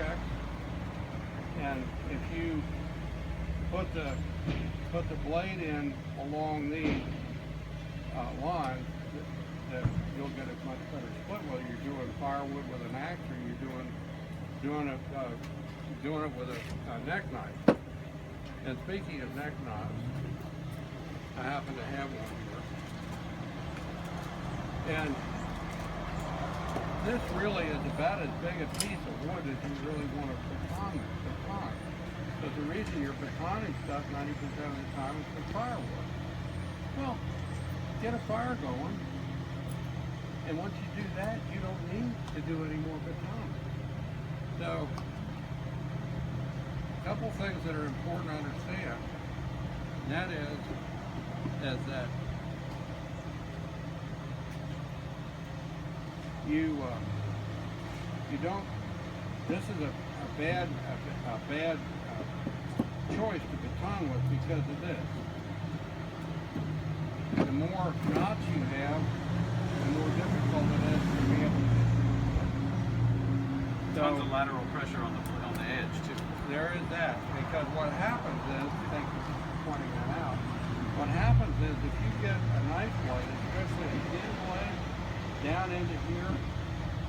check, and if you put the blade in along the line, that you'll get a much better split. Whether you're doing firewood with an axe or you're doing it with a neck knife. And speaking of neck knives, I happen to have one here. And this really is about as big a piece of wood as you really want to baton. But the reason you're batoning stuff 90% of the time is for firewood. Well, get a fire going, and once you do that, you don't need to do any more batoning. So, a couple things that are important to understand, and that is that you don't. This is a bad choice to baton with because of this. The more knots you have, the more difficult it is to be able to get through. Tons of lateral pressure on the edge too. There is that, because what happens is, thank you for pointing that out, what happens is if you get a knife blade, especially a thin blade, down into here,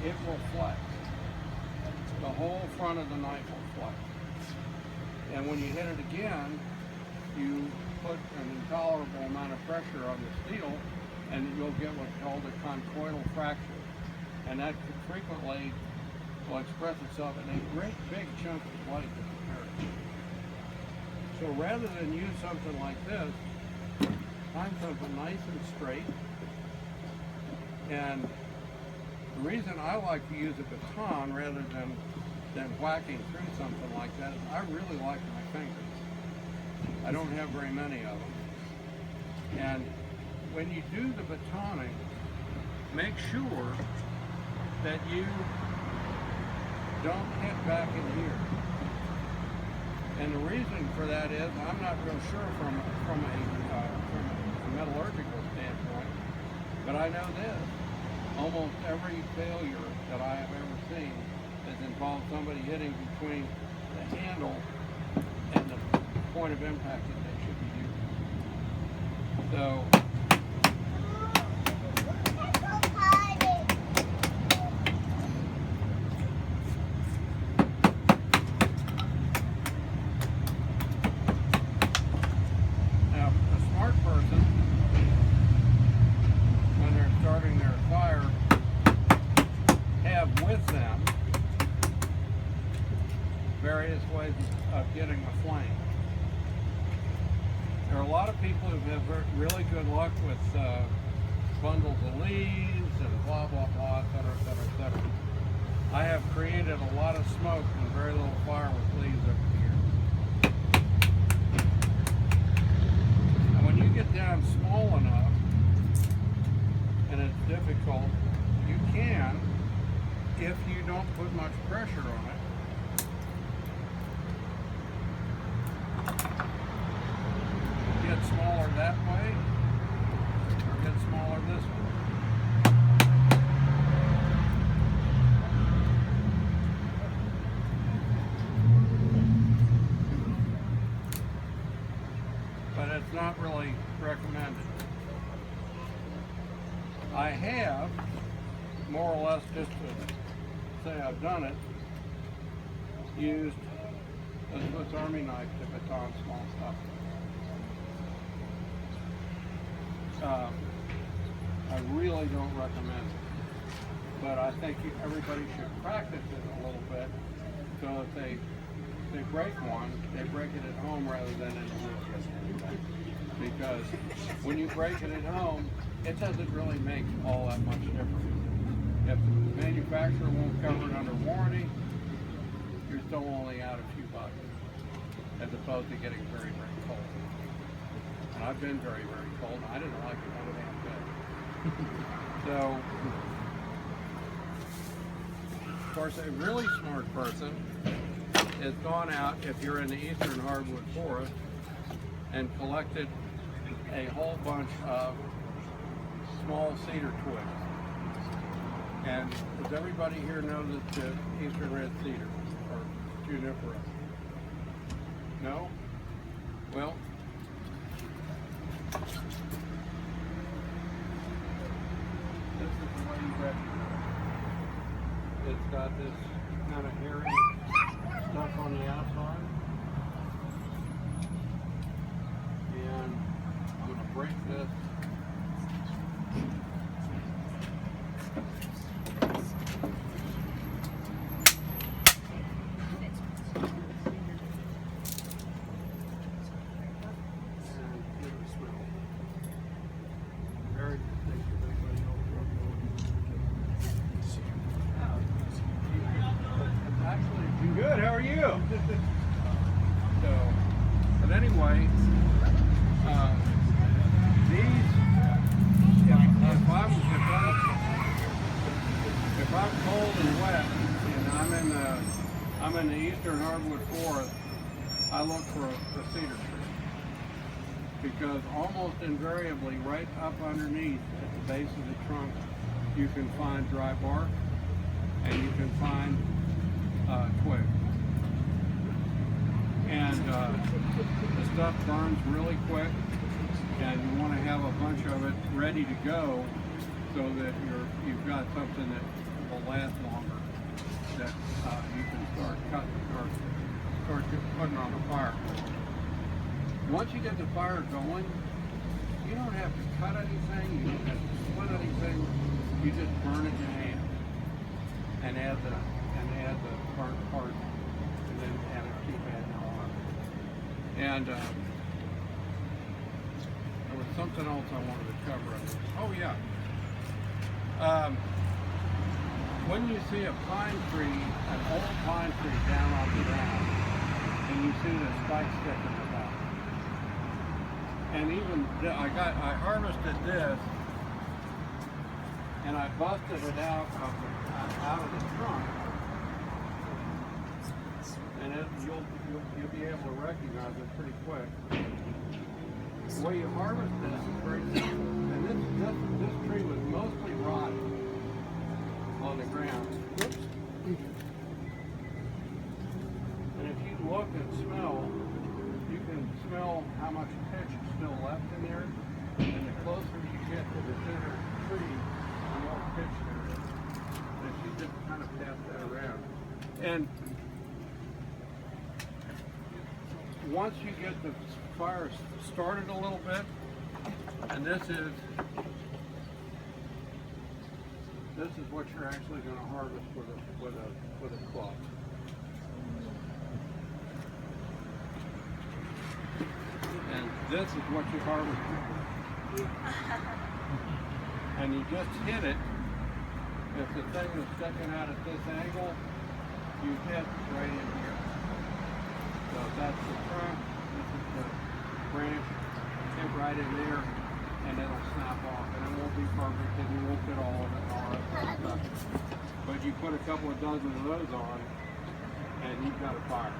it will flex. The whole front of the knife will flex. And when you hit it again, you put an intolerable amount of pressure on the steel, and you'll get what's called a conchoidal fracture. And that frequently will express itself in a great big chunk of blade disappearing. So rather than use something like this, find something nice and straight. And the reason I like to use a baton rather than whacking through something like that is I really like my fingers. I don't have very many of them. And when you do the batoning, make sure that you don't hit back in here. And the reason for that is, I'm not real sure from a metallurgical standpoint, but I know this. Almost every failure that I have ever seen has involved somebody hitting between the handle and the point of impact that they should be using. So, now, a smart person, when they're starting their fire, have with them various ways of getting a flame. There are a lot of people who have really good luck with bundles of leaves and blah, blah, blah, et cetera, et cetera, et cetera. I have created a lot of smoke and very little fire with leaves over the years. And when you get down small enough, and it's difficult, you can, if you don't put much pressure on it, get smaller that way, or get smaller this way. But it's not really recommended. I have, more or less just to say I've done it, used a Swiss Army knife to baton small stuff. I really don't recommend it, but I think everybody should practice it a little bit, so if they break one, they break it at home rather than in the woods. Because when you break it at home, it doesn't really make all that much difference. If the manufacturer won't cover it under warranty, you're still only out a few bucks, as opposed to getting very, very cold. And I've been very, very cold, and I didn't like it one damn bit. So, of course, a really smart person has gone out, if you're in the eastern hardwood forest, and collected a whole bunch of small cedar twigs And does everybody here know that the eastern red cedar or juniper? No? Well, this is the way you recognize it. It's got this kind of hairy stuff on the outside. And I'm going to break this. Good, how are you? So, but anyway, these, if I'm cold and wet and I'm in the eastern hardwood forest, I look for a cedar tree, because almost invariably right up underneath at the base of the trunk you can find dry bark and you can find twig. And the stuff burns really quick, and you want to have a bunch of it ready to go so that you've got something that will last longer, that you can start cutting or start putting on the fire. Once you get the fire going, you don't have to cut anything, you don't have to split anything, you just burn it in hand and add the burnt part, and then keep adding on. And there was something else I wanted to cover. Oh yeah. When you see a pine tree, an old pine tree down on the ground, and you see the spike sticking about, and even I harvested this, and I busted it out of the trunk. And you'll be able to recognize it pretty quick. The way you harvest this is very simple. And this tree was mostly rotted on the ground. Whoops. And if you look and smell, you can smell how much pitch is still left in there. And the closer you get to the thinner tree, the more pitch there is. And she just kind of passed that around. And once you get the fire started a little bit, and this is what you're actually going to harvest with a cloth. And this is what you harvest with. And you just hit it. If the thing is sticking out at this angle, you hit right in here. So that's the trunk, this is the branch, hit right in there, and it'll snap off. And it won't be perfect, and you won't get all of it and all that kind of stuff. But you put a couple of dozen of those on, and you've got a fire.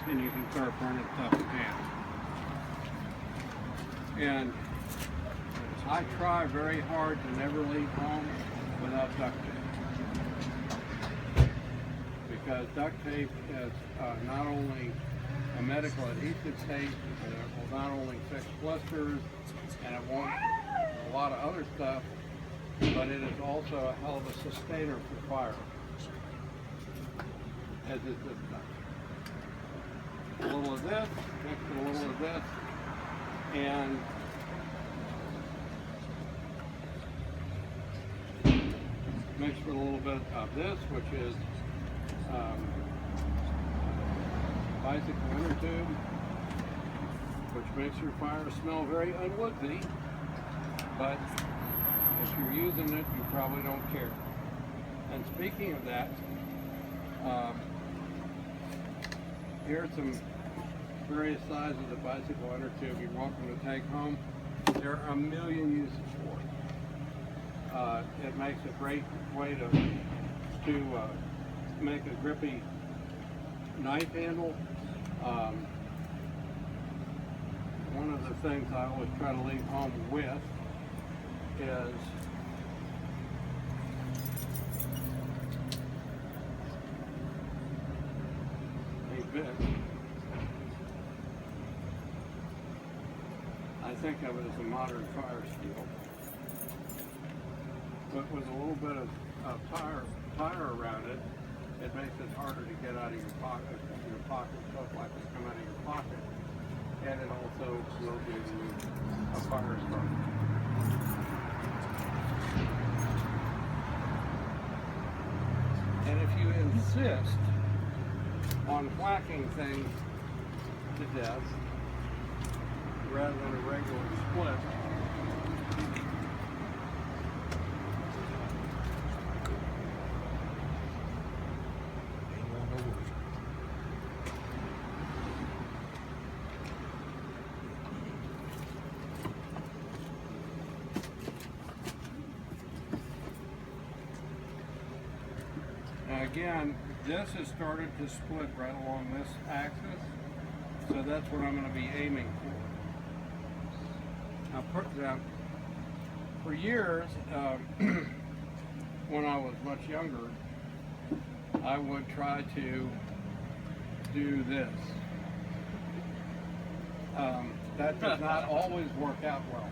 And you can start burning stuff in hand. And I try very hard to never leave home without duct tape. Because duct tape is not only a medical adhesive tape, and it will not only fix blisters, and it won't a lot of other stuff, but it is also a hell of a sustainer for fire, as is this stuff. A little of this, mix with a little of this, and mix with a little bit of this, which is bicycle inner tube, which makes your fire smell very unwoodsy, but if you're using it, you probably don't care. And speaking of that, here are some various sizes of bicycle inner tube you're welcome to take home. There are a million uses for it. It makes a great way to make a grippy knife handle. One of the things I always try to leave home with is bit. I think of it as a modern fire steel, but with a little bit of tire around it, it makes it harder to get out of your pocket. Your pocket stuff like it come out of your pocket, and it also will give you a fire starter. And if you insist on whacking things to death rather than a regular split, again, this has started to split right along this axis, so that's what I'm going to be aiming for. Now, for years, when I was much younger, I would try to do this. That does not always work out well.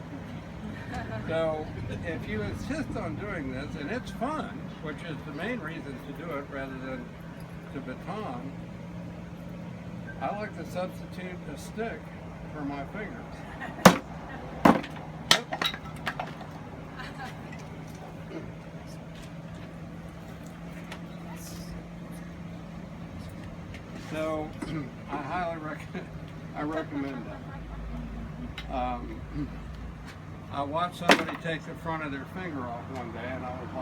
So if you insist on doing this, and it's fun, which is the main reason to do it rather than to baton, I like to substitute a stick for my fingers. So I highly recommend that. I watched somebody take the front of their finger off one day, and I was like,